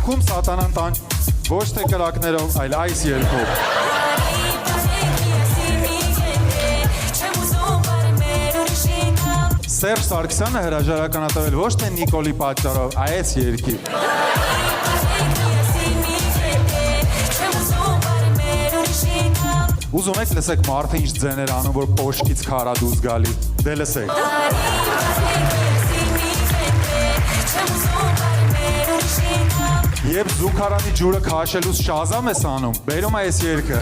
Երգում սատանան տան ոչ թե կրակներով, այլ այս երգով։ Սերժ Սարգսյանը հրաժարական ատվել ոչ թե Նիկոլի պատճառով, այս երգի։ Ուզում եք լսեք մարդը ինչ ձեներ անում, որ պոշկից քարադուզ գալի։ Դե լսեք։ Եվ զուգարանի ջուրը քաշելուց շազամ ես անում, բերում այս երգը։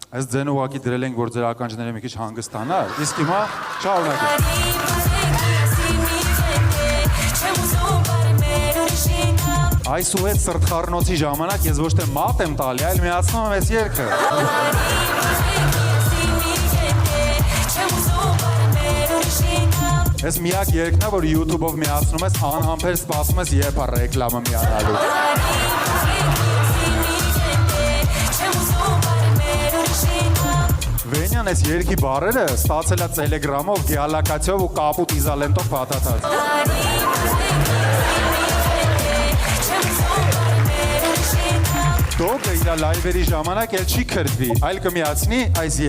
Այս ձեն ուղակի դրել ենք, որ ձեր ականջները մի քիչ հանգստանար, իսկ հիմա շարունակենք։ Այս ու հետ սրտխառնոցի ժամանակ ես ոչ թե մատ եմ տալի, այլ միացնում եմ այս երգը։ Այս միակ երգն է, որ YouTube-ով միացնում ես, անհամբեր սպասում ես, երբ է ռեկլամը միանալու։ Վենյան այս երգի բարերը ստացել է տելեգրամով, գեալակացիով ու կապուտ իզալենտով փաթաթած։ Դոգը իր լայվերի ժամանակ էլ չի քրդվի, այլ կմիացնի այս երգը։